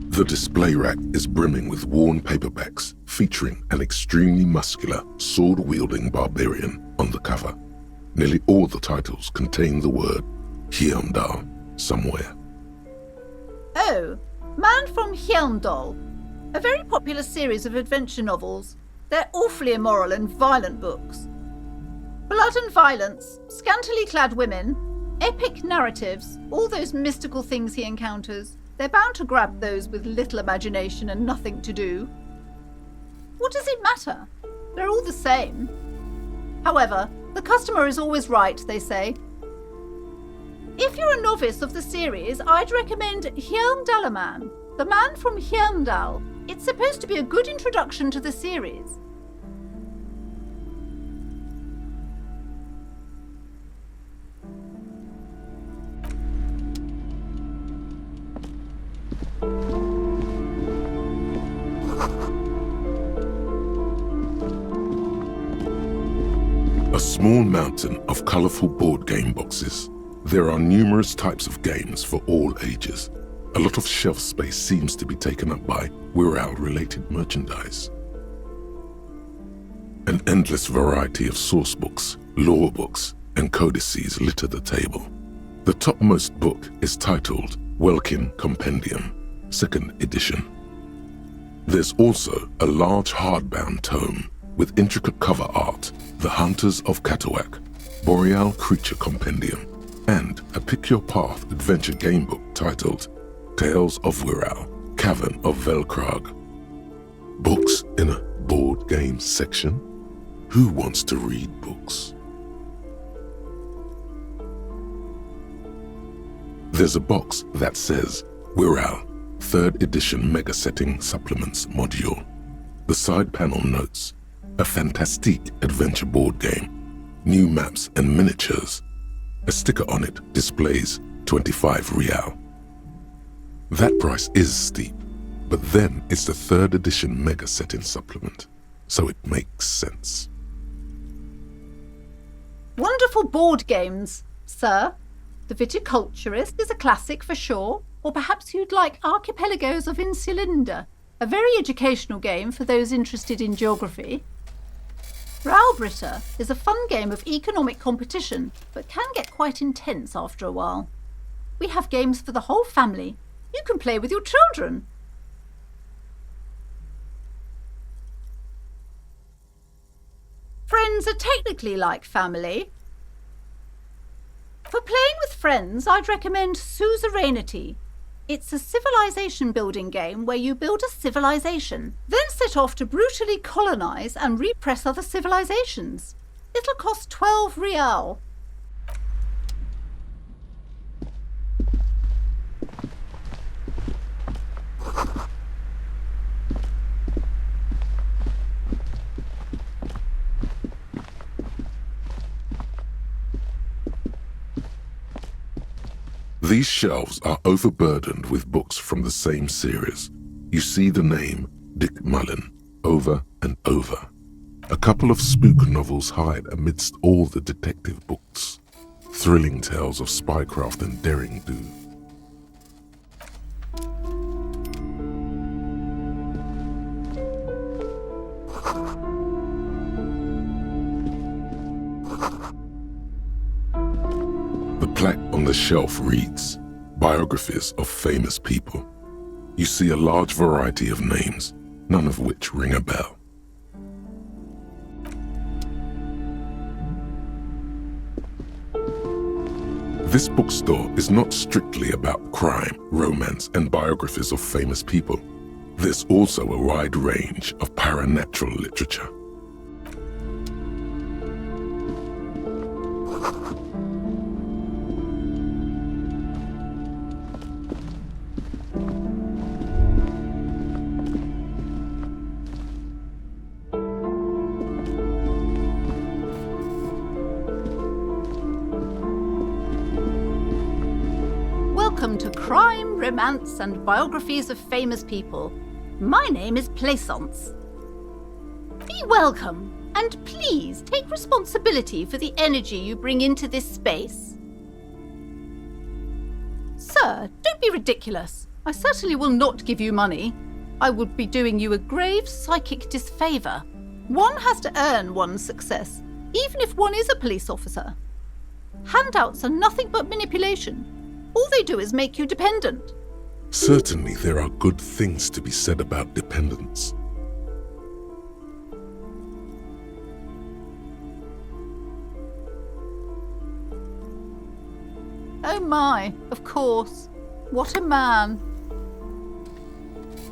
The display rack is brimming with worn paperbacks featuring an extremely muscular, sword-wielding barbarian on the cover. Nearly all the titles contain the word Heimdall somewhere. Oh, Man from Heimdall. A very popular series of adventure novels. They're awfully immoral and violent books. Blood and violence, scantily clad women, epic narratives, all those mystical things he encounters. They're bound to grab those with little imagination and nothing to do. What does it matter? They're all the same. However, the customer is always right, they say. If you're a novice of the series, I'd recommend Heimdallaman, the Man from Heimdall. It's supposed to be a good introduction to the series. A small mountain of colourful board game boxes. There are numerous types of games for all ages. A lot of shelf space seems to be taken up by Wirral-related merchandise. An endless variety of source books, lore books, and codices litter the table. The topmost book is titled Welkin Compendium, 2nd edition. There's also a large hardbound tome with intricate cover art, The Hunters of Katawak, Boreal Creature Compendium, and a Pick Your Path adventure gamebook titled Tales of Wirral, Cavern of Velkrag. Books in a board game section? Who wants to read books? There's a box that says Wirral, 3rd edition Mega Setting Supplements Module. The side panel notes, a fantastique adventure board game, new maps and miniatures. A sticker on it displays 25 Rial. That price is steep, but then it's the 3rd edition Mega Setting Supplement, so it makes sense. Wonderful board games, sir. The Viticulturist is a classic for sure, or perhaps you'd like Archipelagos of Insulinda, a very educational game for those interested in geography. Raubritta is a fun game of economic competition, but can get quite intense after a while. We have games for the whole family. You can play with your children. Friends are technically like family. For playing with friends, I'd recommend Suzerainty. It's a civilization building game where you build a civilization, then set off to brutally colonize and repress other civilizations. It'll cost 12 Rial. These shelves are overburdened with books from the same series. You see the name Dick Mullen over and over. A couple of spook novels hide amidst all the detective books. Thrilling tales of spycraft and daring do. The plaque on the shelf reads, Biographies of Famous People. You see a large variety of names, none of which ring a bell. This bookstore is not strictly about crime, romance, and biographies of famous people. There's also a wide range of paranatural literature. Welcome to Crime, Romance and Biographies of Famous People. My name is Plaisance. Be welcome, and please take responsibility for the energy you bring into this space. So, Sir, don't be ridiculous. I certainly will not give you money. I would be doing you a grave psychic disfavour. One has to earn one's success, even if one is a police officer. Handouts are nothing but manipulation. All they do is make you dependent. Certainly there are good things to be said about dependence. Oh my, of course. What a man.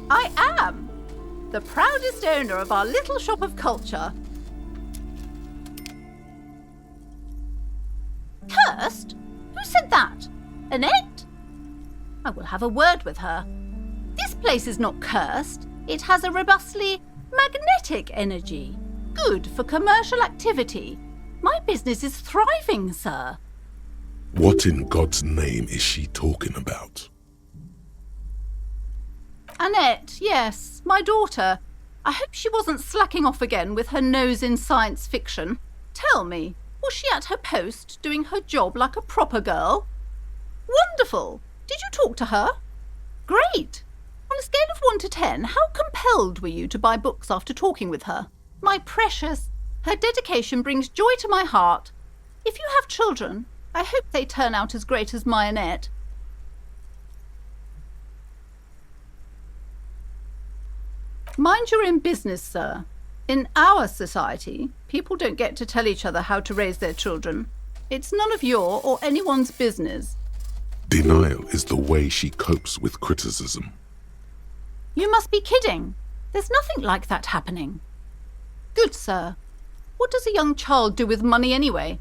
I am the proudest owner of our little shop of culture. Cursed? Who said that? Annette? I will have a word with her. This place is not cursed. It has a robustly magnetic energy. Good for commercial activity. My business is thriving, sir. What in God's name is she talking about? Annette, yes, my daughter. I hope she wasn't slacking off again with her nose in science fiction. Tell me, was she at her post doing her job like a proper girl? Wonderful! Did you talk to her? Great! On a scale of 1 to 10, how compelled were you to buy books after talking with her? My precious, her dedication brings joy to my heart. If you have children, I hope they turn out as great as my Annette. Mind your own business, sir. In our society, people don't get to tell each other how to raise their children. It's none of your or anyone's business. Denial is the way she copes with criticism. You must be kidding. There's nothing like that happening. Good, sir. What does a young child do with money anyway?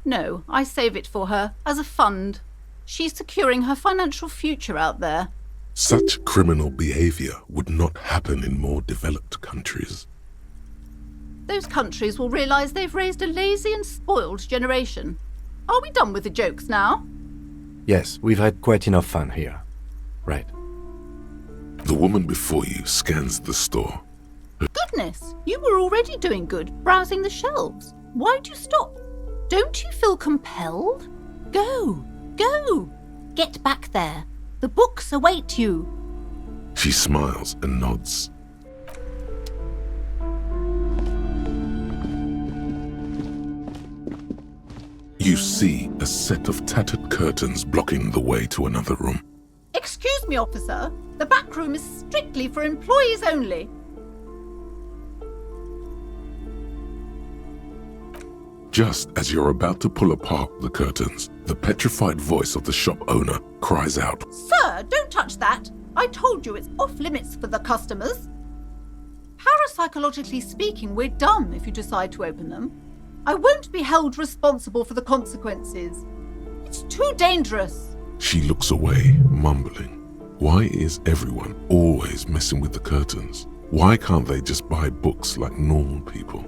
No, I save it for her, as a fund. She's securing her financial future out there. Such criminal behavior would not happen in more developed countries. Those countries will realize they've raised a lazy and spoiled generation. Are we done with the jokes now? Yes, we've had quite enough fun here. Right. The woman before you scans the store. Goodness, you were already doing good, browsing the shelves. Why'd you stop? Don't you feel compelled? Go, go! Get back there. The books await you. She smiles and nods. You see a set of tattered curtains blocking the way to another room. Excuse me, officer. The back room is strictly for employees only. Just as you're about to pull apart the curtains, the petrified voice of the shop owner cries out, Sir, don't touch that. I told you it's off limits for the customers. Parapsychologically speaking, we're dumb if you decide to open them. I won't be held responsible for the consequences. It's too dangerous. She looks away, mumbling. Why is everyone always messing with the curtains? Why can't they just buy books like normal people?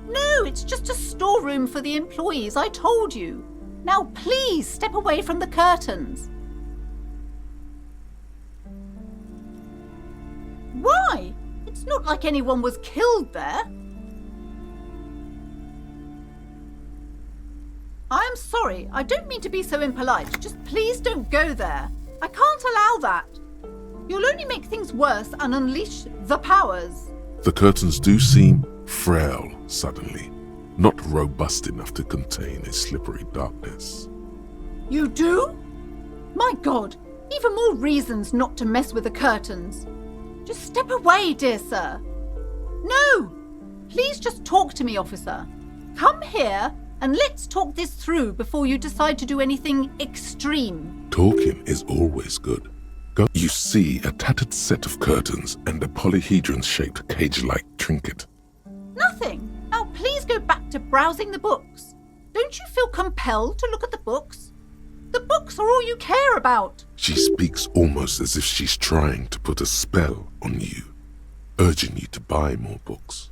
No, it's just a storeroom for the employees, I told you. Now please step away from the curtains. Why? It's not like anyone was killed there. I'm sorry, I don't mean to be so impolite. Just please don't go there. I can't allow that. You'll only make things worse and unleash the powers. The curtains do seem frail suddenly, not robust enough to contain a slippery darkness. You do? My God, even more reasons not to mess with the curtains. Just step away, dear sir. No! Please just talk to me, officer. Come here and let's talk this through before you decide to do anything extreme. Talking is always good. You see a tattered set of curtains and a polyhedron-shaped cage-like trinket. Nothing. Now please go back to browsing the books. Don't you feel compelled to look at the books? The books are all you care about. She speaks almost as if she's trying to put a spell on you, urging you to buy more books.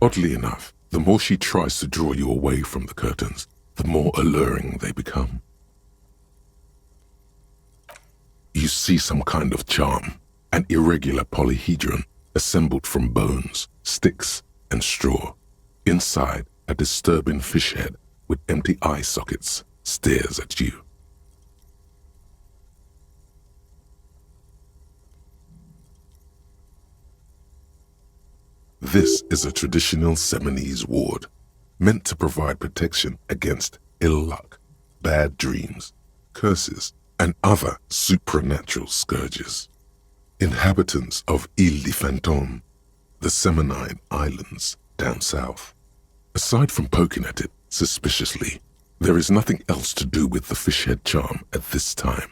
Oddly enough, the more she tries to draw you away from the curtains, the more alluring they become. You see some kind of charm, an irregular polyhedron assembled from bones, sticks, and straw. Inside, a disturbing fish head, with empty eye sockets stares at you. This is a traditional Seminese ward, meant to provide protection against ill luck, bad dreams, curses, and other supernatural scourges. Inhabitants of Île de Fantôme, the Seminine Islands down south. Aside from poking at it suspiciously, there is nothing else to do with the fishhead charm at this time.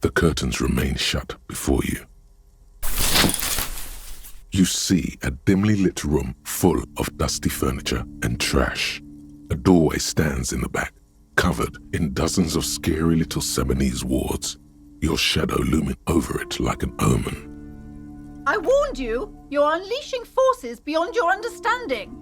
The curtains remain shut before you. You see a dimly lit room full of dusty furniture and trash. A doorway stands in the back, covered in dozens of scary little Seminese wards, your shadow looming over it like an omen. I warned you! You're unleashing forces beyond your understanding!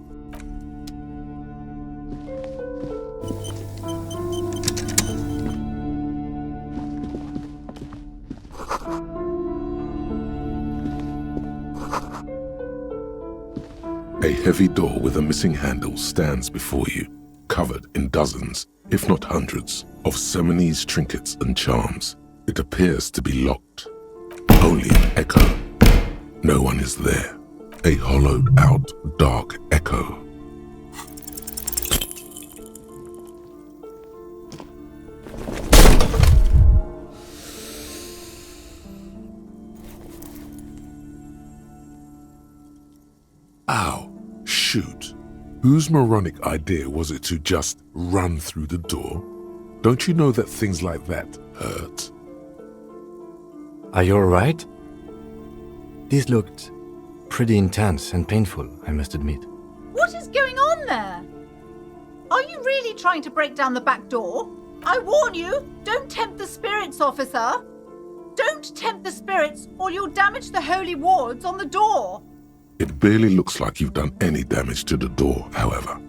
A heavy door with a missing handle stands before you, covered in dozens, if not hundreds, of Seminese trinkets and charms. It appears to be locked. Only an echo. No one is there. A hollowed-out, dark echo. Ow. Shoot. Whose moronic idea was it to just run through the door? Don't you know that things like that hurt? Are you alright? This looked pretty intense and painful, I must admit. What is going on there? Are you really trying to break down the back door? I warn you, don't tempt the spirits, officer! Don't tempt the spirits or you'll damage the holy wards on the door! It barely looks like you've done any damage to the door, however.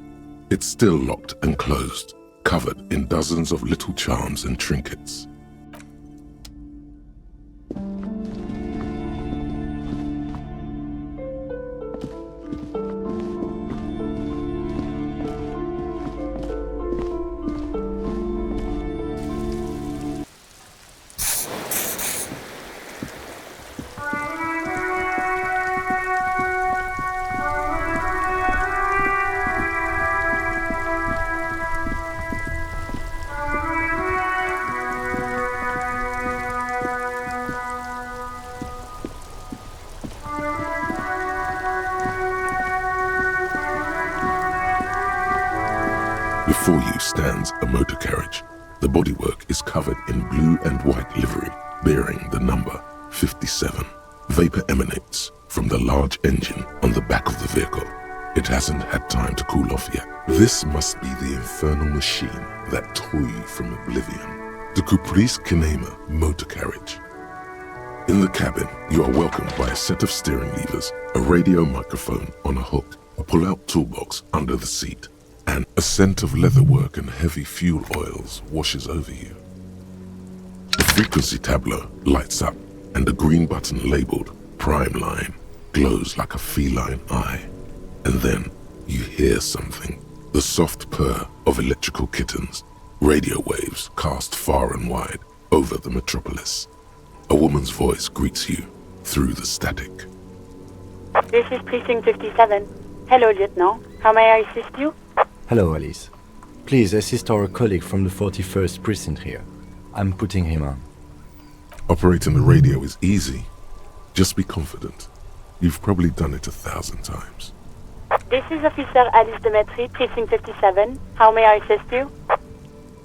It's still locked and closed, covered in dozens of little charms and trinkets. Before you stands a motor carriage. The bodywork is covered in blue and white livery, bearing the number 57. Vapor emanates from the large engine on the back of the vehicle. It hasn't had time to cool off yet. This must be the infernal machine that tore you from oblivion. The Caprice Kinema motor carriage. In the cabin, you are welcomed by a set of steering levers, a radio microphone on a hook, a pull-out toolbox under the seat, and a scent of leatherwork and heavy fuel oils washes over you. The frequency tableau lights up, and the green button labeled Prime Line glows like a feline eye. And then you hear something, the soft purr of electrical kittens, radio waves cast far and wide over the metropolis. A woman's voice greets you through the static. This is Precinct 57. Hello, Lieutenant. How may I assist you? Hello, Alice. Please assist our colleague from the 41st precinct here. I'm putting him on. Operating the radio is easy. Just be confident. You've probably done it 1,000 times. This is Officer Alice Demetri, Precinct 57. How may I assist you?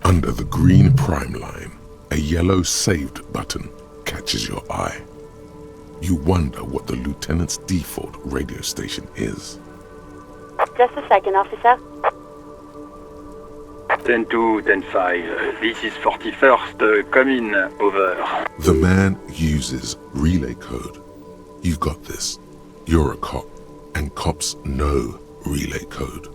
Under the green Prime Line, a yellow saved button catches your eye. You wonder what the lieutenant's default radio station is. Just a second, officer. 10-2, 10-5. This is 41st. Come in. Over. The man uses relay code. You've got this. You're a cop, and cops know relay code.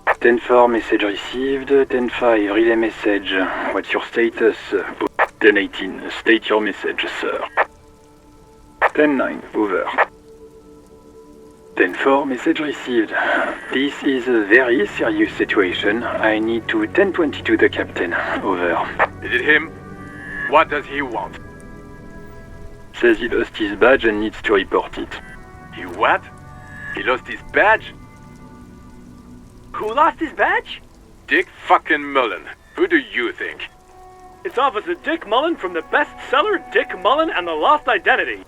10-4, message received. 10-5, relay message. What's your status? 10-18, state your message, sir. 10-9, over. 10-4, message received. This is a very serious situation. I need to 1022 the captain. Over. Is it him? What does he want? Says he lost his badge and needs to report it. He what? He lost his badge? Who lost his badge? Dick fucking Mullen. Who do you think? It's Officer Dick Mullen from the bestseller Dick Mullen and the Lost Identity.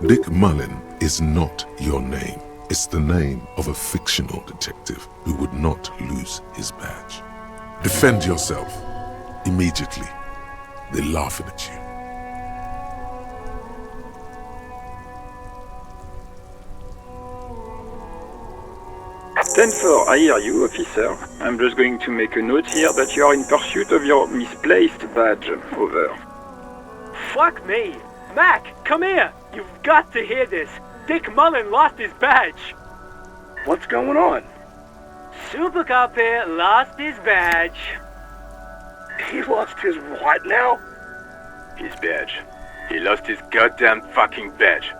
Dick Mullen is not your name. It's the name of a fictional detective who would not lose his badge. Defend yourself. Immediately. They're laughing at you. Ten-4, I hear you, officer. I'm just going to make a note here that you are in pursuit of your misplaced badge. Over. Fuck me. Mac, come here. You've got to hear this. Dick Mullen lost his badge. What's going on? Super Cop here lost his badge. He lost his what now? His badge. He lost his goddamn fucking badge.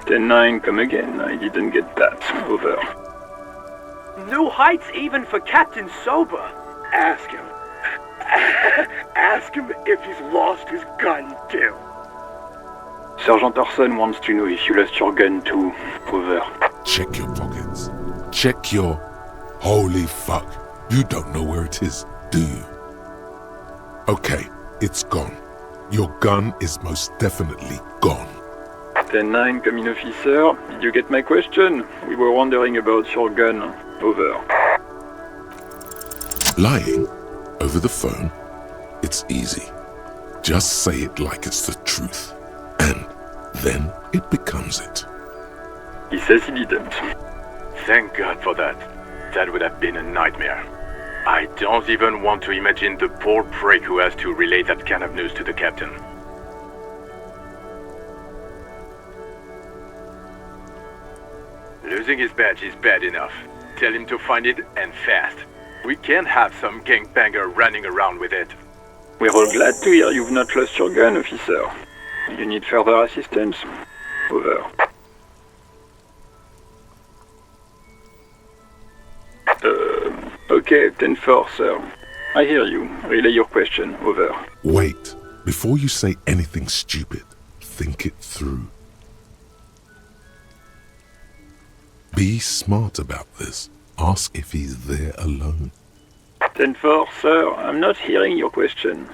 10-9, come again. I didn't get that. Over. New heights even for Captain Sober. Ask him. Ask him if he's lost his gun too. Sergeant Orson wants to know if you lost your gun too. Over. Check your pockets. Check your... Holy fuck. You don't know where it is, do you? Okay, it's gone. Your gun is most definitely gone. 10-9, come in, officer. Did you get my question? We were wondering about your gun. Over. Lying over the phone, it's easy. Just say it like it's the truth, and then it becomes it. He says he didn't. Thank God for that. That would have been a nightmare. I don't even want to imagine the poor prick who has to relay that kind of news to the captain. Losing his badge is bad enough. Tell him to find it, and fast. We can't have some gangbanger running around with it. We're all glad to hear you've not lost your gun, officer. You need further assistance? Over. Okay, 10-4, sir. I hear you. Relay your question. Over. Wait. Before you say anything stupid, think it through. Be smart about this. Ask if he's there alone. 10-4, sir. I'm not hearing your question.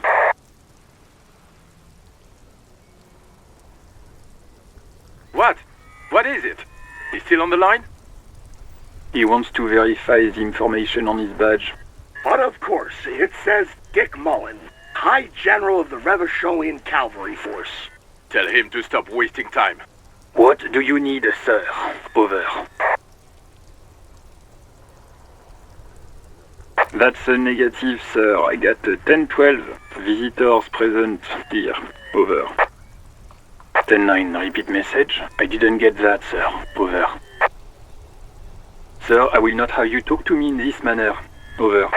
What? What is it? He's still on the line? He wants to verify the information on his badge. But of course, it says Dick Mullen, High General of the Revacholian Cavalry Force. Tell him to stop wasting time. What do you need, sir? Over. That's a negative, sir. I got 10-12 visitors present here. Over. 10-9, repeat message. I didn't get that, sir. Over. Sir, I will not have you talk to me in this manner. Over.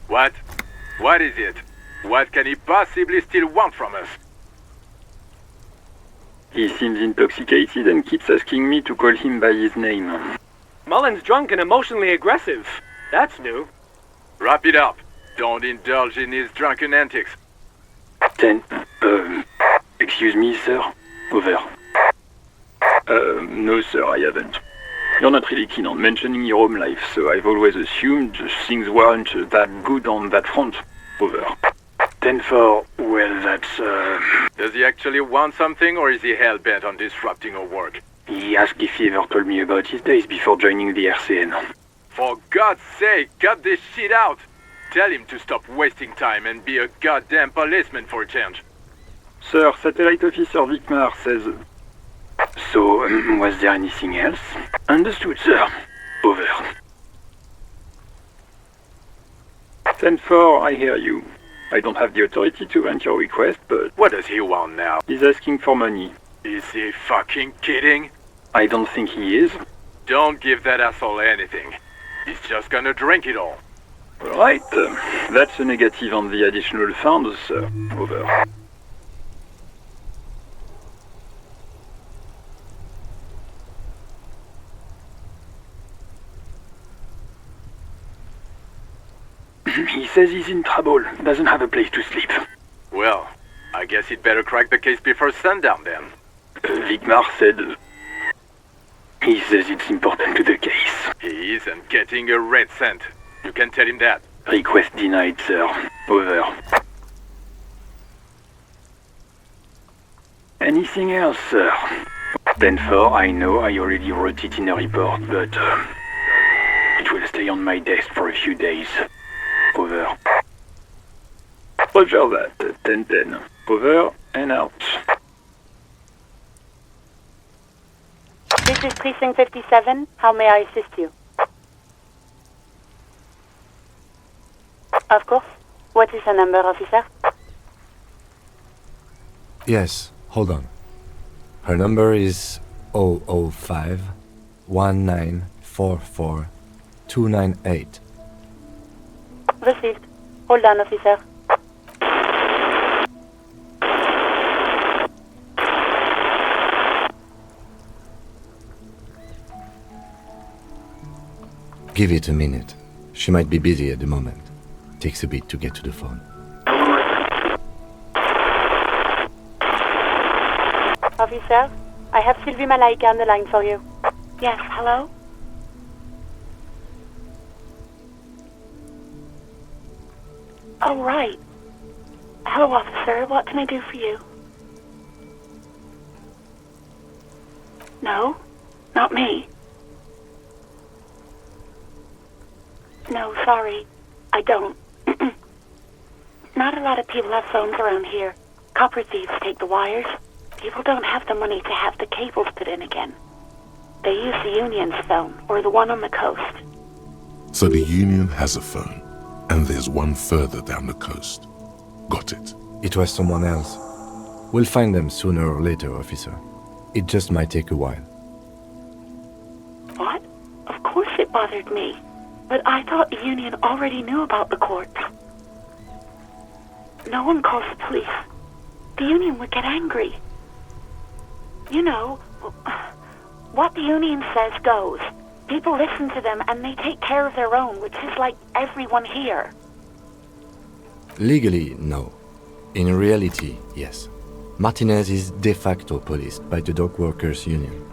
What? What is it? What can he possibly still want from us? He seems intoxicated and keeps asking me to call him by his name. Mullen's drunk and emotionally aggressive. That's new. Wrap it up. Don't indulge in his drunken antics. 10. Excuse me, sir. Over. No, sir, I haven't. You're not really keen on mentioning your home life, so I've always assumed things weren't that good on that front. Over. 10-4, well, that's, Does he actually want something, or is he hell-bent on disrupting our work? He asked if he ever told me about his days before joining the RCN. For God's sake, cut this shit out! Tell him to stop wasting time and be a goddamn policeman for a change. Sir, Satellite Officer Vicmar says... So, was there anything else? Understood, sir. Over. 10-4, I hear you. I don't have the authority to grant your request, but... What does he want now? He's asking for money. Is he fucking kidding? I don't think he is. Don't give that asshole anything. He's just gonna drink it all. Right. That's a negative on the additional funds, sir. Over. He says he's in trouble. Doesn't have a place to sleep. Well, I guess he'd better crack the case before sundown then. Vigmar said... He says it's important to the case. He isn't getting a red cent. You can tell him that. Request denied, sir. Over. Anything else, sir? 10-4, I know I already wrote it in a report, but... it will stay on my desk for a few days. Over. Roger that. 10-10. Over and out. This is Precinct 57. How may I assist you? Of course. What is the number, officer? Yes, hold on. Her number is 005 1944 298. Received. Hold on, officer. Give it a minute. She might be busy at the moment. Takes a bit to get to the phone. Officer, I have Sylvie Malaika on the line for you. Yes, hello? Oh, right. Hello, officer. What can I do for you? No, not me. No, sorry. I don't. Not a lot of people have phones around here. Copper thieves take the wires. People don't have the money to have the cables put in again. They use the Union's phone, or the one on the coast. So the Union has a phone, and there's one further down the coast. Got it. It was someone else. We'll find them sooner or later, officer. It just might take a while. What? Of course it bothered me. But I thought the Union already knew about the corpse. No one calls the police. The Union would get angry. You know, what the Union says goes. People listen to them and they take care of their own, which is like everyone here. Legally, no. In reality, yes. Martinez is de facto policed by the Dock Workers Union.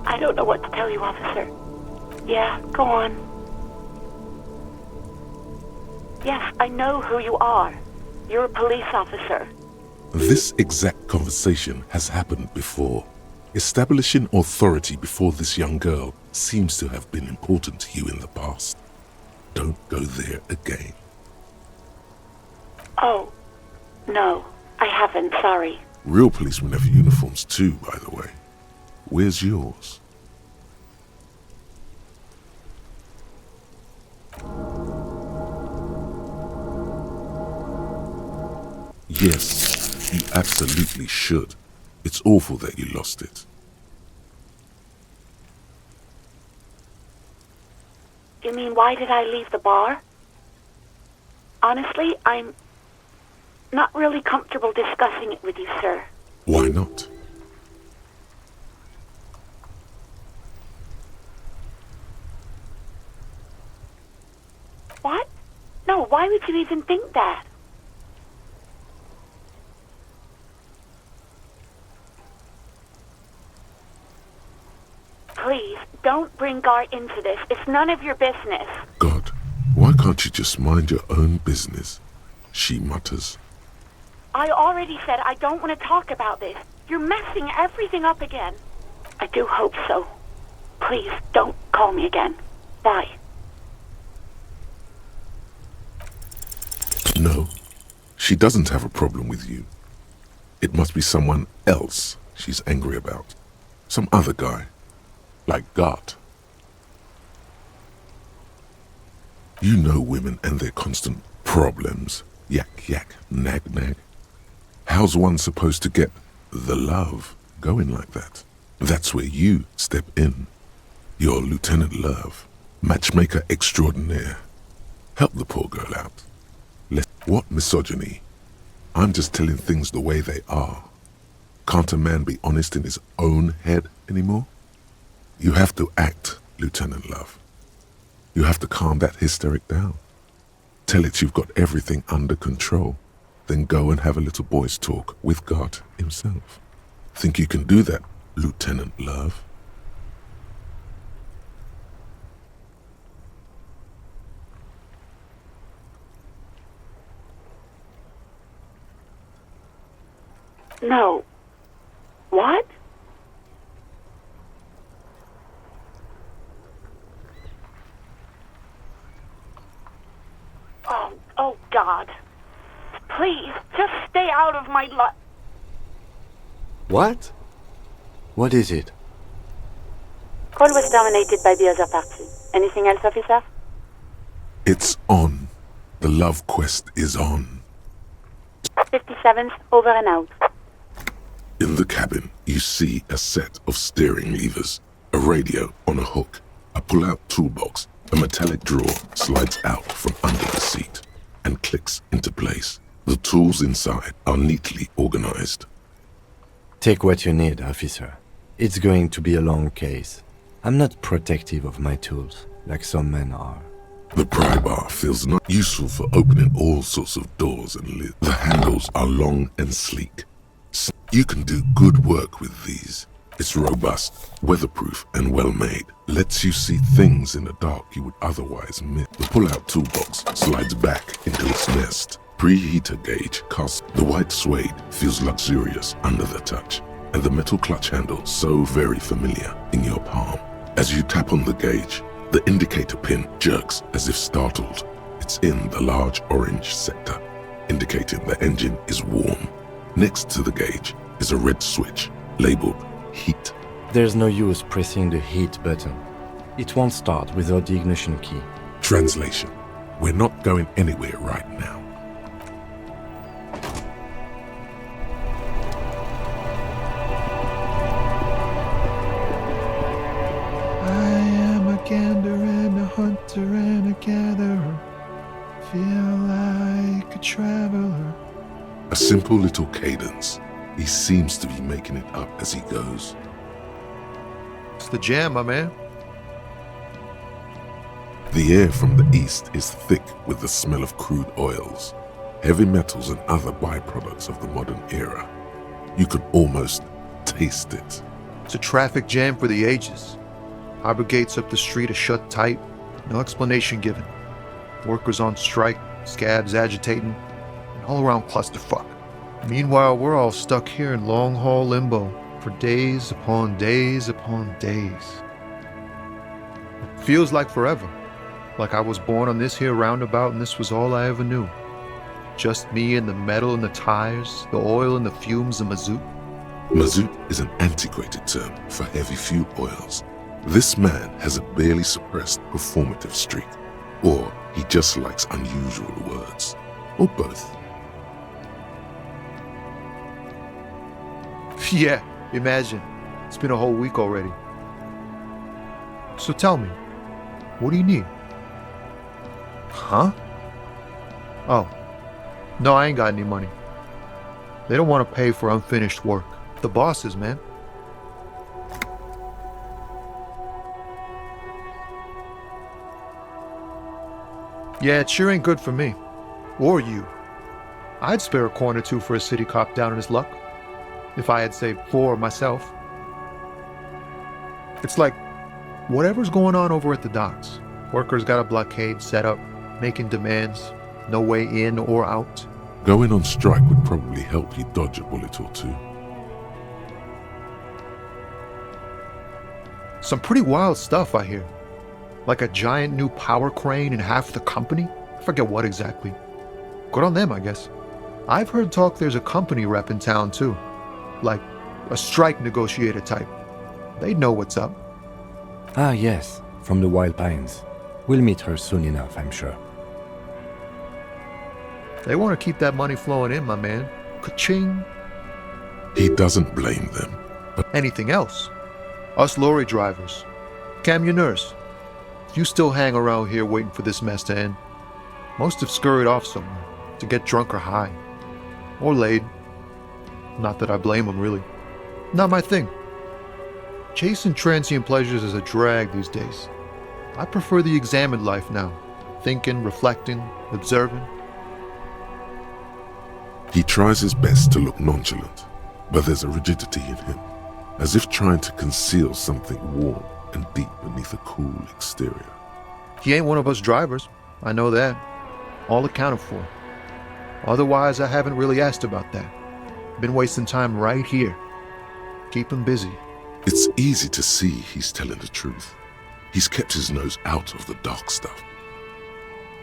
I don't know what to tell you, officer. Yeah, go on. Yes, I know who you are. You're a police officer. This exact conversation has happened before. Establishing authority before this young girl seems to have been important to you in the past. Don't go there again. Oh, no, I haven't, sorry. Real policemen have uniforms too, by the way. Where's yours? Yes, you absolutely should. It's awful that you lost it. You mean, why did I leave the bar? Honestly, I'm not really comfortable discussing it with you, sir. Why not? What? No, why would you even think that? Please, don't bring Gar into this. It's none of your business. God, why can't you just mind your own business? She mutters. I already said I don't want to talk about this. You're messing everything up again. I do hope so. Please, don't call me again. Bye. No, she doesn't have a problem with you. It must be someone else she's angry about. Some other guy. Like Gart. You know women and their constant problems. Yak, yak, nag, nag. How's one supposed to get the love going like that. That's where you step in. You're Lieutenant Love, matchmaker extraordinaire. Help the poor girl out. What misogyny? I'm just telling things the way they are. Can't a man be honest in his own head anymore? You have to act, Lieutenant Love. You have to calm that hysteric down. Tell it you've got everything under control. Then go and have a little boy's talk with God himself. Think you can do that, Lieutenant Love? No. What? Oh, God. Please, just stay out of my life. What? What is it? Call was terminated by the other party. Anything else, officer? It's on. The love quest is on. 57th, over and out. In the cabin, you see a set of steering levers, a radio on a hook, a pull-out toolbox, a metallic drawer slides out from under the seat and clicks into place. The tools inside are neatly organized. Take what you need, officer. It's going to be a long case. I'm not protective of my tools, like some men are. The pry bar feels not useful for opening all sorts of doors and lids. The handles are long and sleek. So you can do good work with these. It's robust, weatherproof, and well-made. Lets you see things in the dark you would otherwise miss. The pull-out toolbox slides back into its nest. Preheater gauge casts. The white suede feels luxurious under the touch, and the metal clutch handle so very familiar in your palm. As you tap on the gauge, the indicator pin jerks as if startled. It's in the large orange sector, indicating the engine is warm. Next to the gauge is a red switch labeled heat. There's no use pressing the heat button. It won't start without the ignition key. Translation: we're not going anywhere right now. I am a gander and a hunter and a gatherer. Feel like a traveler. A simple little cadence. He seems to be making it up as he goes. It's the jam, my man. The air from the east is thick with the smell of crude oils, heavy metals and other byproducts of the modern era. You could almost taste it. It's a traffic jam for the ages. Harbor gates up the street are shut tight, no explanation given. Workers on strike, scabs agitating, an all-around clusterfuck. Meanwhile, we're all stuck here in long-haul limbo for days upon days upon days. It feels like forever. Like I was born on this here roundabout and this was all I ever knew. Just me and the metal and the tires, the oil and the fumes of mazout. Mazout is an antiquated term for heavy fuel oils. This man has a barely suppressed performative streak, or he just likes unusual words, or both. Yeah, imagine. It's been a whole week already. So tell me, what do you need? Huh? Oh, no, I ain't got any money. They don't want to pay for unfinished work. The bosses, man. Yeah, it sure ain't good for me. Or you. I'd spare a coin or two for a city cop down on his luck. If I had saved 4 myself. It's like, whatever's going on over at the docks. Workers got a blockade set up, making demands, no way in or out. Going on strike would probably help you dodge a bullet or two. Some pretty wild stuff, I hear. Like a giant new power crane in half the company? I forget what exactly. Good on them, I guess. I've heard talk there's a company rep in town, too. Like a strike negotiator type. They'd know what's up. Ah, yes, from the Wild Pines. We'll meet her soon enough, I'm sure. They want to keep that money flowing in, my man. Ka-ching. He doesn't blame them, but Anything else? Us lorry drivers, camionneurs, you still hang around here waiting for this mess to end. Most have scurried off somewhere to get drunk or high. Or laid. Not that I blame them, really. Not my thing. Chasing transient pleasures is a drag these days. I prefer the examined life now. Thinking, reflecting, observing. he tries his best to look nonchalant, but there's a rigidity in him, as if trying to conceal something warm and deep beneath a cool exterior. He ain't one of us drivers. I know that. All accounted for. Otherwise, I haven't really asked about that. Been wasting time right here. Keep him busy. It's easy to see he's telling the truth. He's kept his nose out of the dark stuff.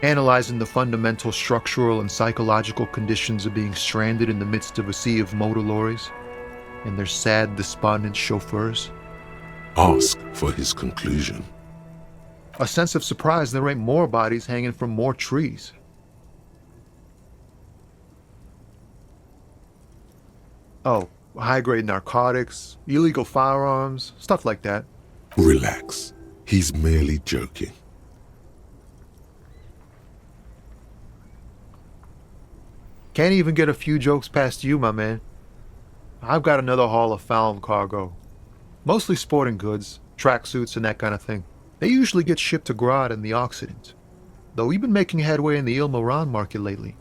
Analyzing the fundamental structural and psychological conditions of being stranded in the midst of a sea of motor lorries and their sad, despondent chauffeurs. Ask for his conclusion. A sense of surprise there ain't more bodies hanging from more trees. Oh, high-grade narcotics, illegal firearms, stuff like that. Relax. He's merely joking. Can't even get a few jokes past you, my man. I've got another haul of found cargo. Mostly sporting goods, tracksuits, and that kind of thing. They usually get shipped to Grad in the Occident, though we've been making headway in the Il Moran market lately.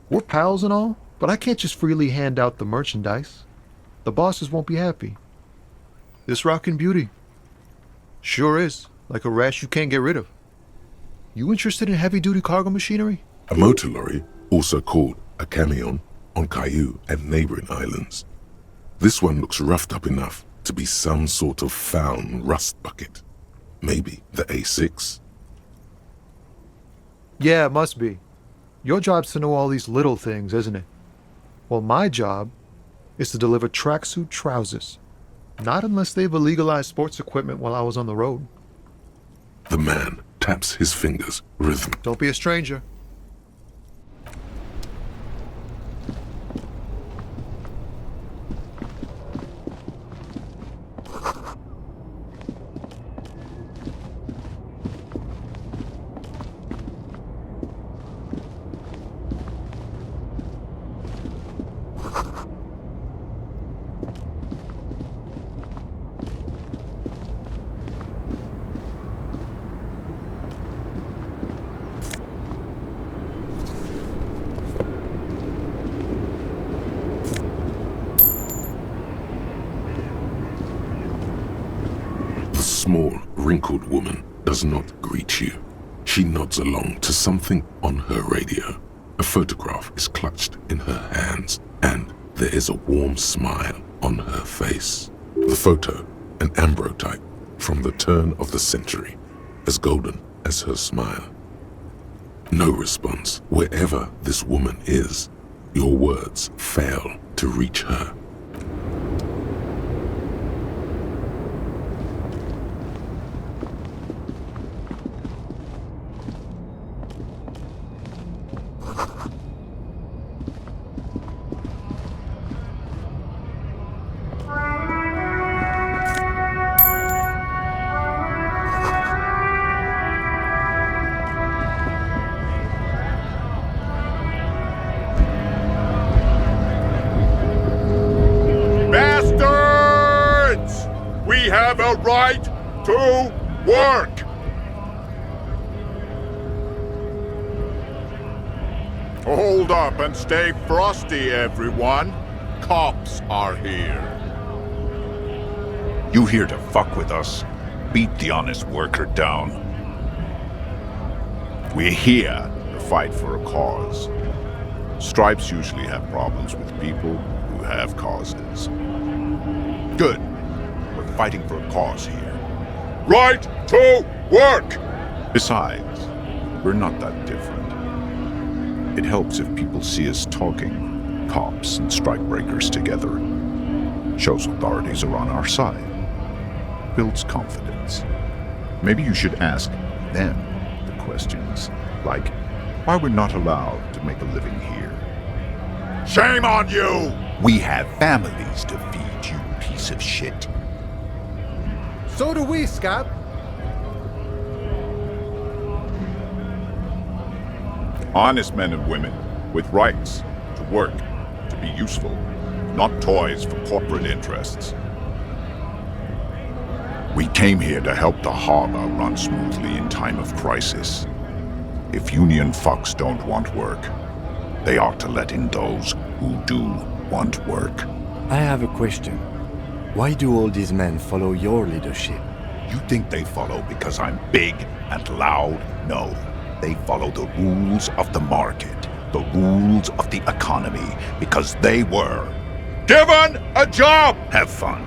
We're pals and all, but I can't just freely hand out the merchandise. The bosses won't be happy. This rockin' beauty. Sure is, like a rash you can't get rid of. You interested in heavy-duty cargo machinery? A motor lorry, also called a camion, on Caillou and neighboring islands. This one looks roughed up enough to be some sort of found rust bucket. Maybe the A6? Yeah, it must be. Your job's to know all these little things, isn't it? Well, my job is to deliver tracksuit trousers. Not unless they've illegalized sports equipment while I was on the road. The man taps his fingers rhythmically. Don't be a stranger. The small, wrinkled woman does not greet you. She nods along to something on her radio. A photograph is clutched in her hands, and there is a warm smile on her face. The photo, an ambrotype from the turn of the century, as golden as her smile. No response. Wherever this woman is, your words fail to reach her. Bastards! We have a right to work! Hold up and stay frosty, everyone. Cops are here. You here to fuck with us? Beat the honest worker down. We're here to fight for a cause. Stripes usually have problems with people who have causes. Good. We're fighting for a cause here. Right to work! Besides, we're not that different. It helps if people see us talking, cops and strikebreakers together. Shows authorities are on our side. Builds confidence. Maybe you should ask them the questions, like why we're not allowed to make a living here. Shame on you! We have families to feed, you piece of shit. So do we, Scott. Honest men and women with rights to work, to be useful, not toys for corporate interests. We came here to help the harbor run smoothly in time of crisis. If union fucks don't want work, they ought to let in those who do want work. I have a question. Why do all these men follow your leadership? You think they follow because I'm big and loud? No. They follow the rules of the market, the rules of the economy, because they were Given a job! Have fun.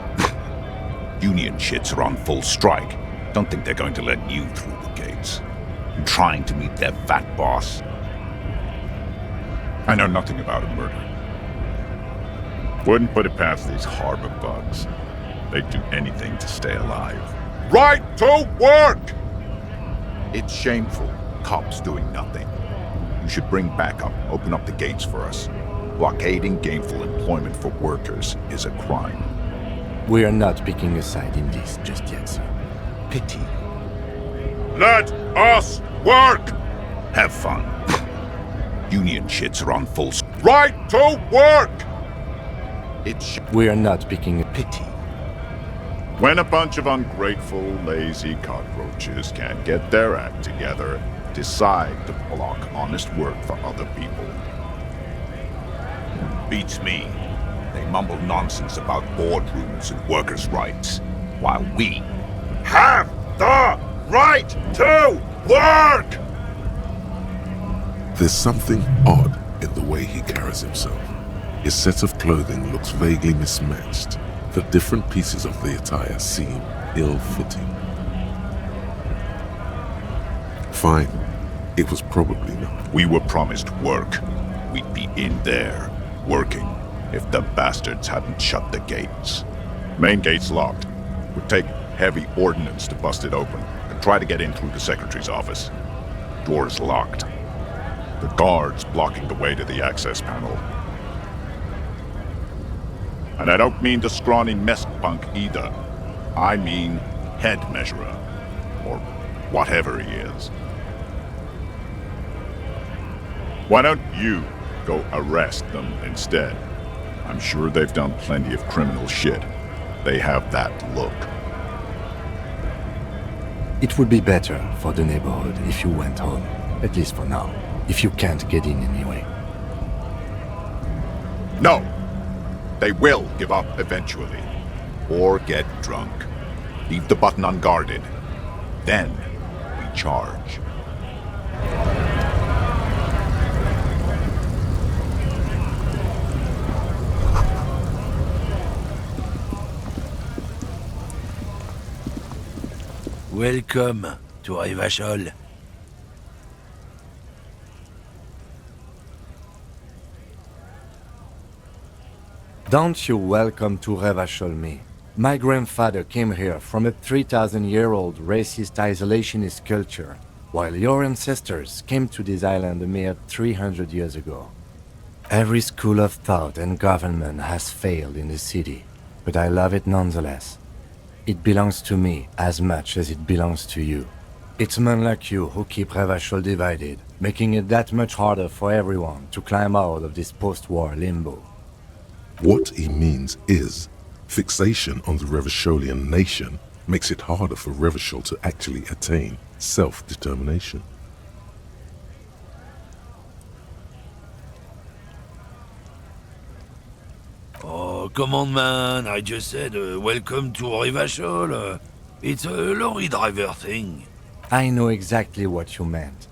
Union shits are on full strike. Don't think they're going to let you through the gates. You're trying to meet their fat boss. I know nothing about a murder. Wouldn't put it past these harbor bugs. They'd do anything to stay alive. Right to work! It's shameful. Cops doing nothing. You should bring backup, open up the gates for us. Blockading gainful employment for workers is a crime. We are not picking a side in this just yet, sir. Pity. Let us work! Have fun. Union shits are on full Right to work! We are not picking a pity. When a bunch of ungrateful, lazy cockroaches can't get their act together, decide to block honest work for other people. Beats me. They mumble nonsense about boardrooms and workers' rights, while we have the right to work! There's something odd in the way he carries himself. His set of clothing looks vaguely mismatched. The different pieces of the attire seem ill-fitting. Fine. It was probably not. We were promised work. We'd be in there, working, if the bastards hadn't shut the gates. Main gate's locked. Would take heavy ordnance to bust it open and try to get in through the secretary's office. Door's locked. The guard's blocking the way to the access panel. And I don't mean the scrawny mess punk either. I mean head measurer. Or whatever he is. Why don't you go arrest them instead? I'm sure they've done plenty of criminal shit. They have that look. It would be better for the neighborhood if you went home, at least for now, if you can't get in anyway. No! They will give up eventually. Or get drunk. Leave the button unguarded. Then we charge. Welcome to Revachol. Don't you welcome to Revachol me. My grandfather came here from a 3,000-year-old racist isolationist culture, while your ancestors came to this island a mere 300 years ago. Every school of thought and government has failed in the city, but I love it nonetheless. It belongs to me as much as it belongs to you. It's men like you who keep Revachol divided, making it that much harder for everyone to climb out of this post-war limbo. What he means is, fixation on the Revacholian nation makes it harder for Revachol to actually attain self-determination. Oh, come on, man. I just said welcome to Revachol. It's a lorry driver thing. I know exactly what you meant.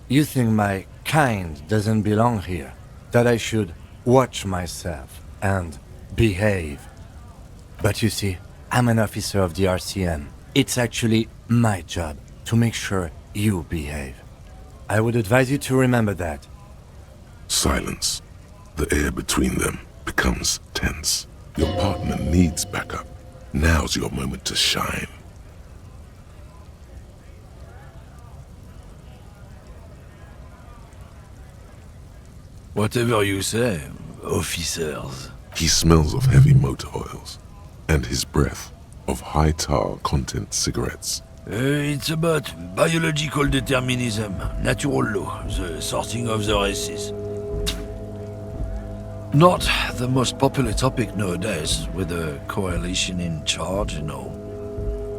You think my kind doesn't belong here, that I should watch myself and behave. But you see, I'm an officer of the RCM. It's actually my job to make sure you behave. I would advise you to remember that. Silence. The air between them becomes tense. Your partner needs backup. Now's your moment to shine. Whatever you say, officers. He smells of heavy motor oils, and his breath of high tar content cigarettes. It's about biological determinism, natural law, the sorting of the races. Not the most popular topic nowadays, with the coalition in charge, you know.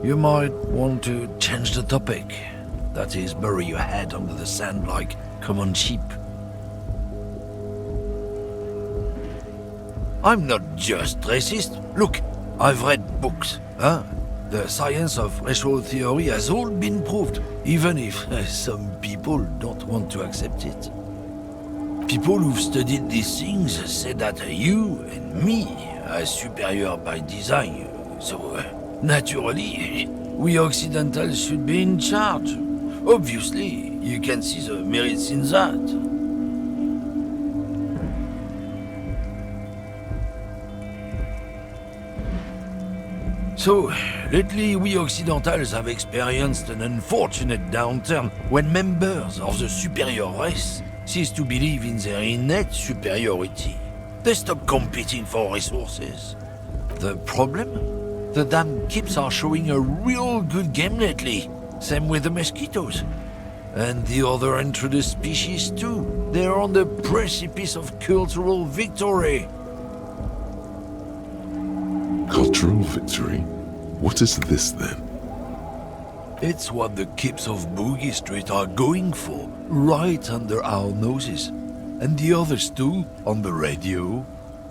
You might want to change the topic. That is, bury your head under the sand like common sheep. I'm not just racist. Look, I've read books, huh? The science of racial theory has all been proved, even if some people don't want to accept it. People who've studied these things say that you and me are superior by design, so naturally, we Occidentals should be in charge. Obviously, you can see the merits in that. So, lately we Occidentals have experienced an unfortunate downturn when members of the superior race cease to believe in their innate superiority. They stop competing for resources. The problem? The damn kips are showing a real good game lately. Same with the mosquitoes. And the other introduced species too. They're on the precipice of cultural victory. Cultural victory? What is this then? It's what the kips of Boogie Street are going for, right under our noses. And the others too, on the radio.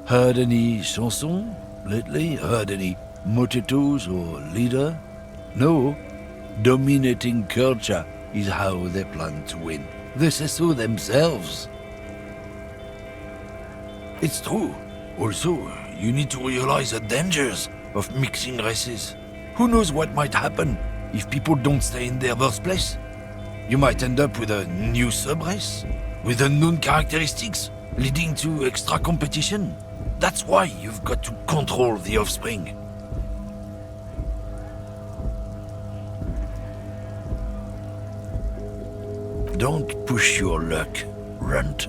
Heard any chansons lately? Heard any motetos or leader? No. Dominating culture is how they plan to win. They say so themselves. It's true. Also, you need to realize the dangers of mixing races. Who knows what might happen if people don't stay in their birthplace? You might end up with a new subrace, with unknown characteristics, leading to extra competition. That's why you've got to control the offspring. Don't push your luck, Runt.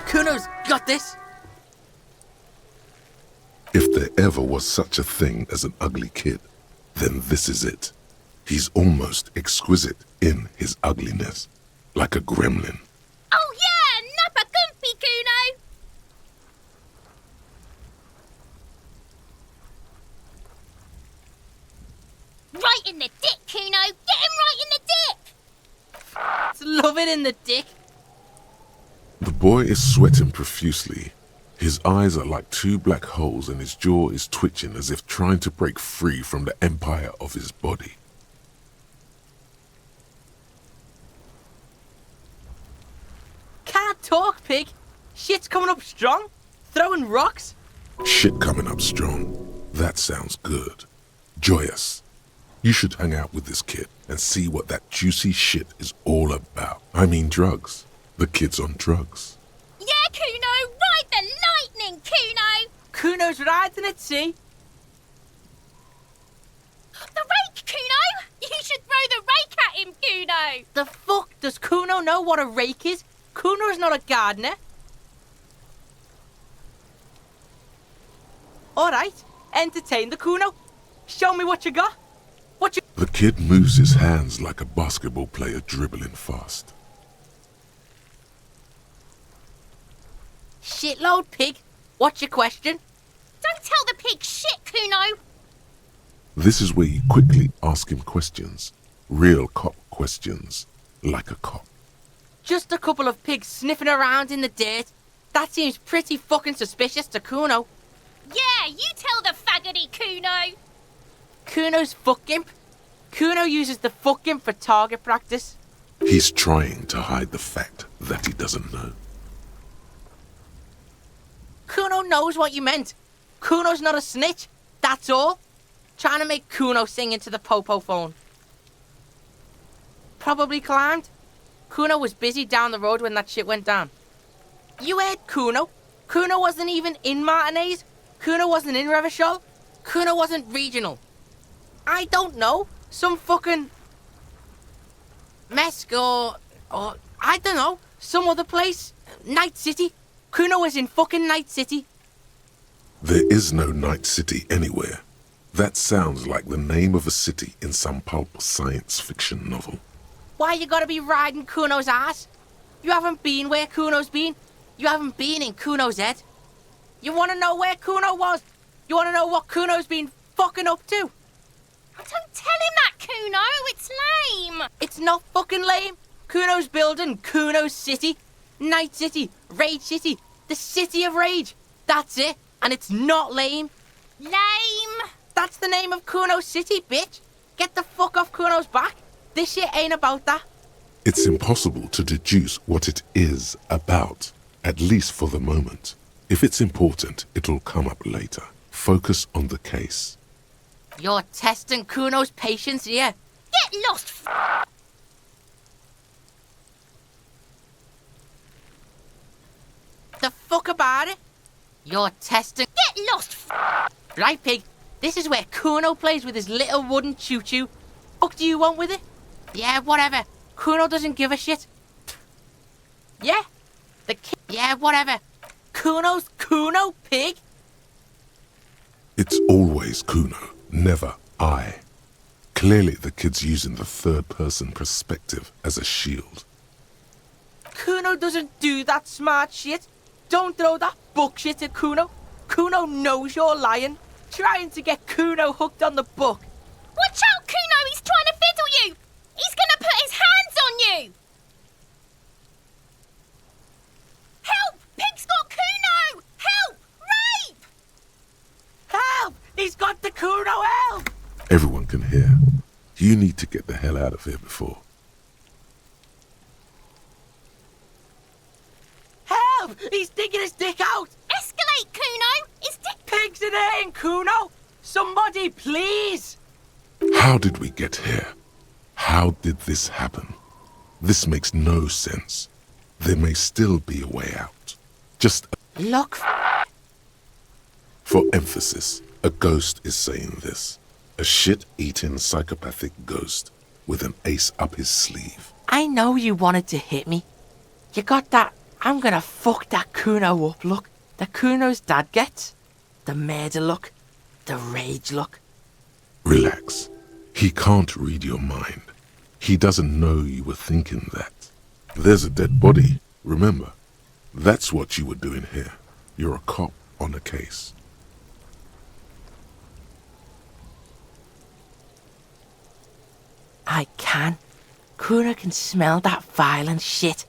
Kuno's got this! If there ever was such a thing as an ugly kid, then this is it. He's almost exquisite in his ugliness, like a gremlin. Oh yeah, nappa gumpy, Kuno! Right in the dick, Kuno! Get him right in the dick! Love it in the dick! The boy is sweating profusely. His eyes are like two black holes and his jaw is twitching as if trying to break free from the empire of his body. Can't talk, pig! Shit's coming up strong! Throwing rocks! Shit coming up strong. That sounds good. Joyous. You should hang out with this kid and see what that juicy shit is all about. I mean drugs. The kid's on drugs. Yeah, Kuno! Ride the lightning, Kuno! Kuno's riding it, see? The rake, Kuno! You should throw the rake at him, Kuno! The fuck does Kuno know what a rake is? Kuno's not a gardener. Alright, entertain the Kuno. Show me what you got. The kid moves his hands like a basketball player dribbling fast. Shitload, pig. What's your question? Don't tell the pig shit, Kuno! This is where you quickly ask him questions. Real cop questions. Like a cop. Just a couple of pigs sniffing around in the dirt. That seems pretty fucking suspicious to Kuno. Yeah, you tell the faggoty, Kuno! Kuno's fuck imp. Kuno uses the fuck imp for target practice. He's trying to hide the fact that he doesn't know. Kuno knows what you meant. Kuno's not a snitch, that's all. Trying to make Kuno sing into the popo phone. Probably climbed. Kuno was busy down the road when that shit went down. You heard Kuno. Kuno wasn't even in Martinez. Kuno wasn't in Revachol. Kuno wasn't regional. I don't know. Some fucking... Mesk or I don't know. Some other place. Night City. Kuno was in fucking Night City. There is no Night City anywhere. That sounds like the name of a city in some pulp science fiction novel. Why you gotta be riding Kuno's ass? You haven't been where Kuno's been. You haven't been in Kuno's head. You wanna know where Kuno was? You wanna know what Kuno's been fucking up to? Don't tell him that, Kuno. It's lame. It's not fucking lame. Kuno's building Kuno's city. Night City. Rage City. The City of Rage. That's it. And it's not lame. Lame. That's the name of Kuno's city, bitch. Get the fuck off Kuno's back. This shit ain't about that. It's impossible to deduce what it is about, at least for the moment. If it's important, it'll come up later. Focus on the case. You're testing Kuno's patience here. Get lost, The fuck about it? You're testing... Get lost, Right, pig. This is where Kuno plays with his little wooden choo-choo. Fuck do you want with it? Yeah, whatever. Kuno doesn't give a shit. Yeah? Yeah, whatever. Kuno's Kuno, pig? It's always Kuno, never I. Clearly the kid's using the third-person perspective as a shield. Kuno doesn't do that smart shit. Don't throw that book shit at Kuno. Kuno knows you're lying. Trying to get Kuno hooked on the book. Watch out, Kuno! He's trying to fiddle you! He's gonna put his hands on you! Help! Pig's got Kuno! Help! Rape! Help! He's got the Kuno, help! Everyone can hear. You need to get the hell out of here before. Help! He's digging his dick out! Escalate, Kuno! His dick... Pig's in here, Kuno! Somebody, please! How did we get here? How did this happen? This makes no sense. There may still be a way out. Just... Look... For emphasis, a ghost is saying this. A shit-eating psychopathic ghost with an ace up his sleeve. I know you wanted to hit me. You got that, I'm gonna fuck that Kuno up look. The Kuno's dad gets. The murder look. The rage look. Relax. He can't read your mind. He doesn't know you were thinking that. There's a dead body, remember? That's what you were doing here. You're a cop on a case. I can. Kuno can smell that violent shit.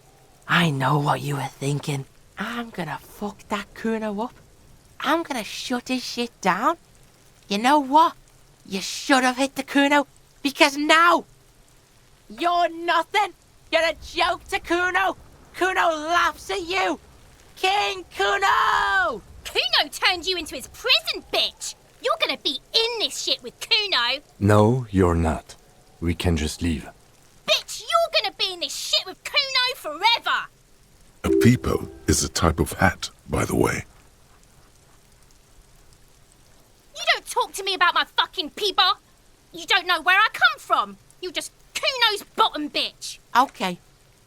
I know what you were thinking. I'm gonna fuck that Kuno up. I'm gonna shut his shit down. You know what? You should have hit the Kuno, because now you're nothing. You're a joke to Kuno. Kuno laughs at you. King Kuno! Kuno turned you into his prison, bitch! You're gonna be in this shit with Kuno! No, you're not. We can just leave. Bitch, you're gonna be in this shit with Kuno forever! A peepo is a type of hat, by the way. You don't talk to me about my fucking peeper! You don't know where I come from! You just Kuno's bottom bitch! Okay,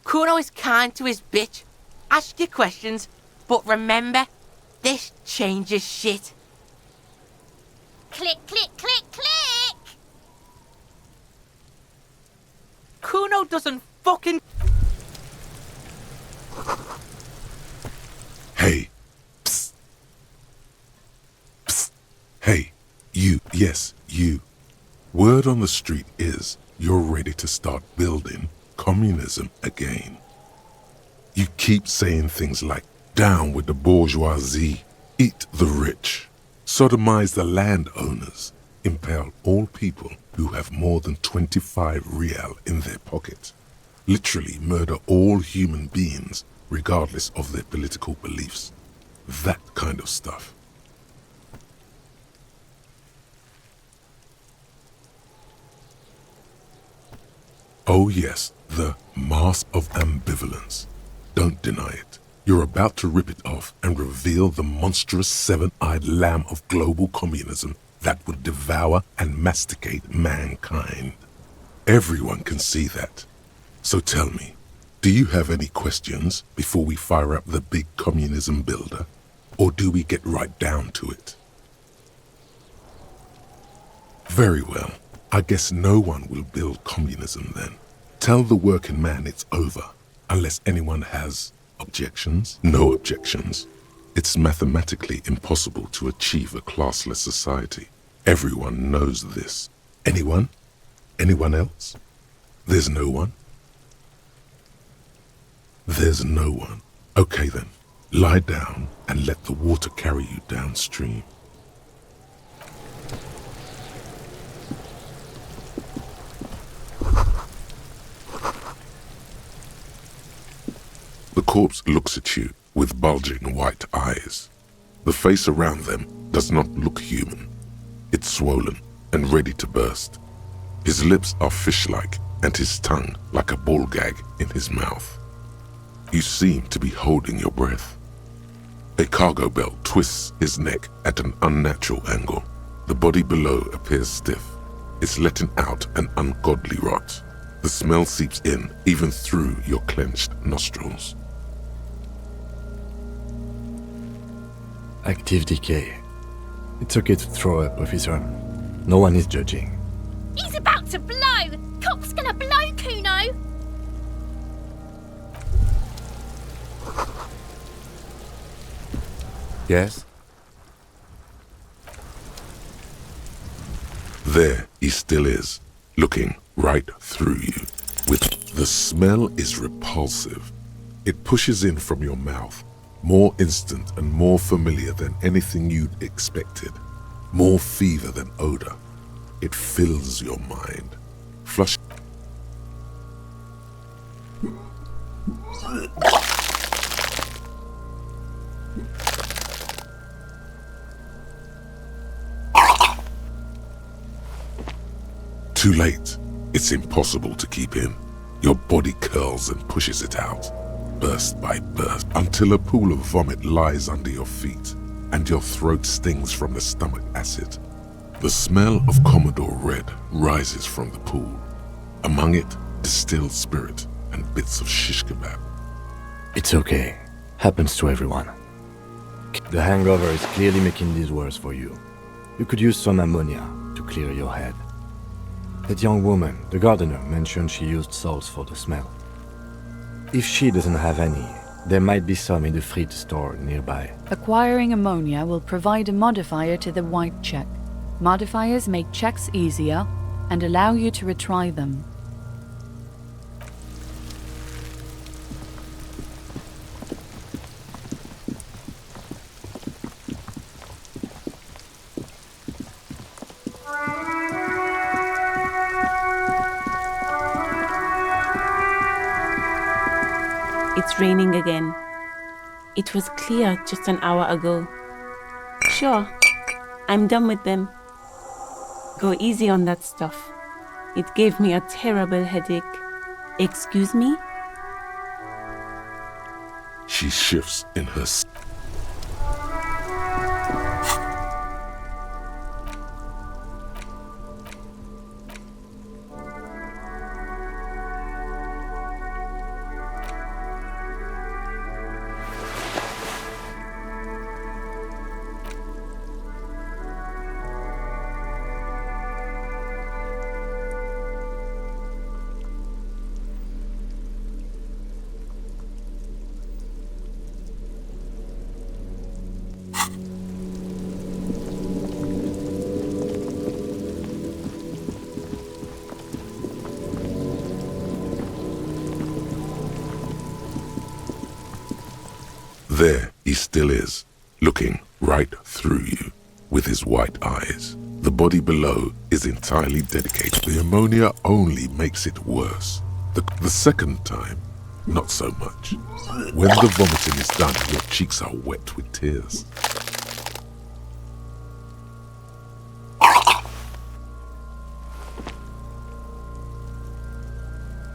Kuno is kind to his bitch. Ask your questions, but remember, this changes shit. Click, click, click, click! Kuno doesn't fucking... Hey. Psst. Psst. Hey. You. Yes, you. Word on the street is you're ready to start building communism again. You keep saying things like, down with the bourgeoisie, eat the rich, sodomize the landowners, impale all people who have more than 25 real in their pocket. literally murder all human beings regardless of their political beliefs. That kind of stuff. Oh yes, the mask of ambivalence. Don't deny it. You're about to rip it off and reveal the monstrous seven-eyed lamb of global communism that would devour and masticate mankind. Everyone can see that. So tell me, do you have any questions before we fire up the big communism builder? Or do we get right down to it? Very well. I guess no one will build communism then. Tell the working man it's over, unless anyone has objections. No objections. It's mathematically impossible to achieve a classless society. Everyone knows this. Anyone? Anyone else? There's no one? There's no one. Okay then, lie down and let the water carry you downstream. The corpse looks at you with bulging white eyes. The face around them does not look human. It's swollen and ready to burst. His lips are fish-like and his tongue like a ball gag in his mouth. You seem to be holding your breath. A cargo belt twists his neck at an unnatural angle. The body below appears stiff. It's letting out an ungodly rot. The smell seeps in even through your clenched nostrils. Active decay. It's okay to throw up, officer. No one is judging. He's about to blow! Cock's gonna blow, Kuno! Yes? There he still is, looking right through you. The smell is repulsive. It pushes in from your mouth, more instant and more familiar than anything you'd expected. More fever than odor. It fills your mind. Flush. Too late. It's impossible to keep in. Your body curls and pushes it out, burst by burst, until a pool of vomit lies under your feet and your throat stings from the stomach acid. The smell of Commodore Red rises from the pool. Among it, distilled spirit and bits of shish kebab. It's okay. Happens to everyone. The hangover is clearly making these worse for you. You could use some ammonia to clear your head. That young woman, the gardener, mentioned she used salts for the smell. If she doesn't have any, there might be some in the fridge store nearby. Acquiring ammonia will provide a modifier to the white check. Modifiers make checks easier and allow you to retry them. It's raining again. It was clear just an hour ago. Sure, I'm done with them. Go easy on that stuff. It gave me a terrible headache. Excuse me? She shifts in her seat. There he still is, looking right through you with his white eyes. The body below is entirely dedicated. The ammonia only makes it worse. The second time, not so much. When the vomiting is done, your cheeks are wet with tears.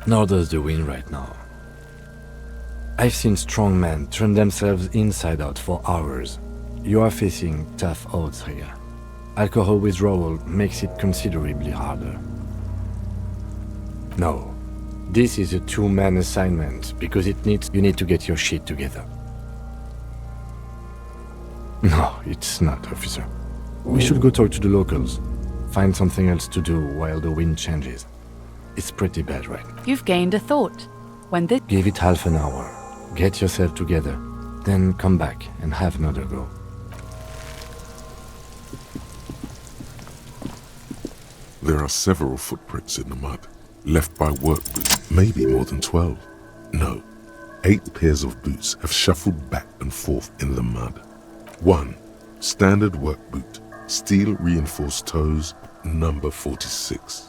Nor does the wind right now. I've seen strong men turn themselves inside out for hours. You are facing tough odds here. Alcohol withdrawal makes it considerably harder. No, this is a two-man assignment because you need to get your shit together. No, it's not, officer. We should go talk to the locals. Find something else to do while the wind changes. It's pretty bad right now. You've gained a thought. When this... Give it half an hour. Get yourself together. Then come back and have another go. There are several footprints in the mud, left by work boots, maybe more than 12. No, 8 pairs of boots have shuffled back and forth in the mud. 1. Standard work boot, steel reinforced toes, number 46.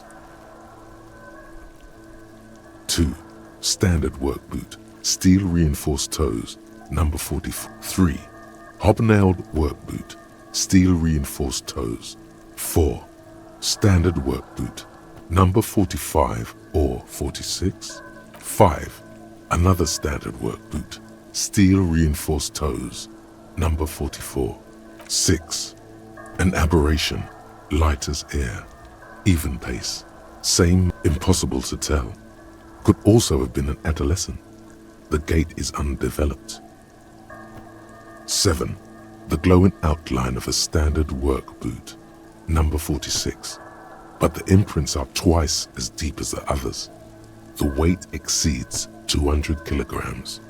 2. Standard work boot, steel reinforced toes, number 43. Hobnailed work boot, steel reinforced toes. 4. Standard work boot, number 45 or 46. 5. Another standard work boot, steel reinforced toes, number 44. 6. An aberration, light as air, even pace, same, impossible to tell. Could also have been an adolescent. The gait is undeveloped. 7. The glowing outline of a standard work boot, number 46, but the imprints are twice as deep as the others. The weight exceeds 200 kilograms.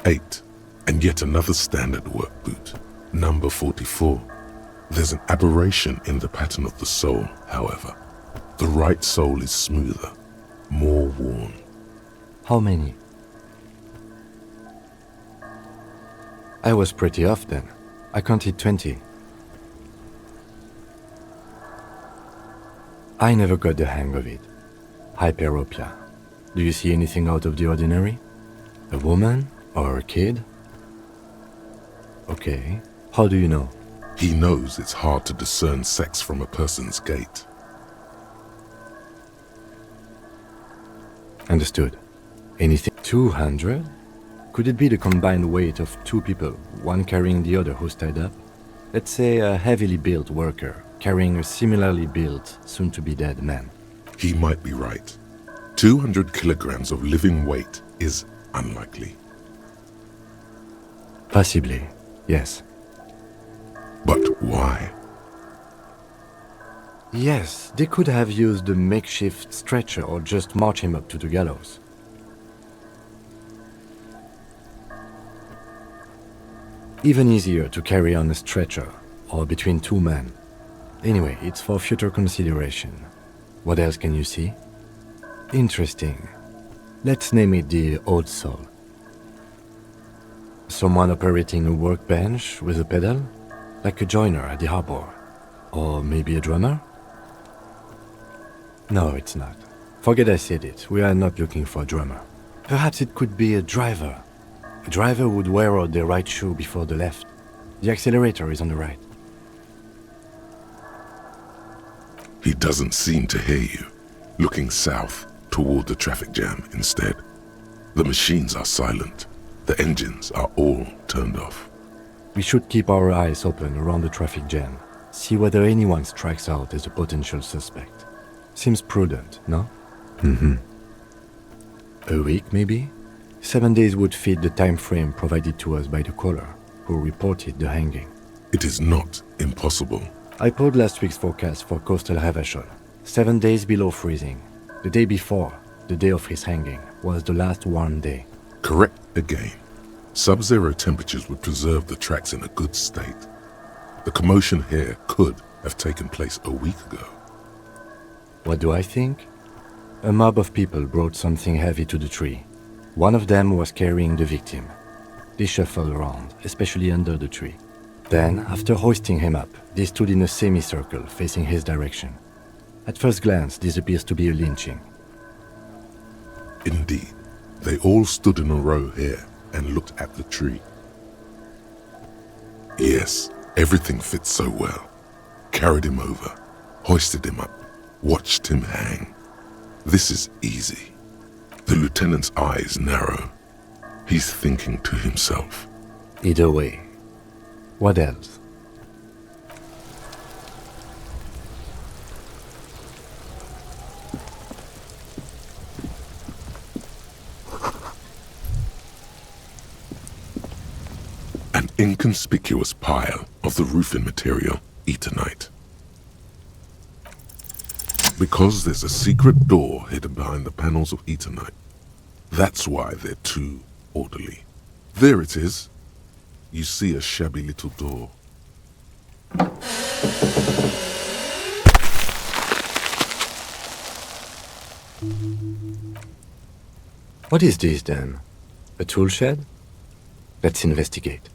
8. And yet another standard work boot, number 44. There's an aberration in the pattern of the sole, however. The right sole is smoother, more worn. How many? I was pretty off then. I counted 20. I never got the hang of it. Hyperopia. Do you see anything out of the ordinary? A woman or a kid? Okay. How do you know? He knows it's hard to discern sex from a person's gait. Understood. Anything? 200? Could it be the combined weight of 2 people, one carrying the other who's tied up? Let's say a heavily built worker carrying a similarly built, soon-to-be-dead man. He might be right. 200 kilograms of living weight is unlikely. Possibly, yes. But why? Yes, they could have used a makeshift stretcher or just march him up to the gallows. Even easier to carry on a stretcher, or between 2 men. Anyway, it's for future consideration. What else can you see? Interesting. Let's name it the odd soul. Someone operating a workbench with a pedal? Like a joiner at the harbor. Or maybe a drummer? No, it's not. Forget I said it. We are not looking for a drummer. Perhaps it could be a driver. A driver would wear out the right shoe before the left. The accelerator is on the right. He doesn't seem to hear you, looking south toward the traffic jam instead. The machines are silent. The engines are all turned off. We should keep our eyes open around the traffic jam. See whether anyone strikes out as a potential suspect. Seems prudent, no? A week, maybe? 7 days would fit the time frame provided to us by the caller, who reported the hanging. It is not impossible. I pulled last week's forecast for coastal Revachol. 7 days below freezing. The day before, the day of his hanging, was the last warm day. Correct again. Sub-zero temperatures would preserve the tracks in a good state. The commotion here could have taken place a week ago. What do I think? A mob of people brought something heavy to the tree. One of them was carrying the victim. They shuffled around, especially under the tree. Then, after hoisting him up, they stood in a semicircle facing his direction. At first glance, this appears to be a lynching. Indeed, they all stood in a row here and looked at the tree. Yes, everything fits so well. Carried him over, hoisted him up, watched him hang. This is easy. The lieutenant's eyes narrow. He's thinking to himself. Either way, what else? An inconspicuous pile of the roofing material, Eternite. Because there's a secret door hidden behind the panels of Eternite. That's why they're too orderly. There it is. You see a shabby little door. What is this then? A tool shed? Let's investigate.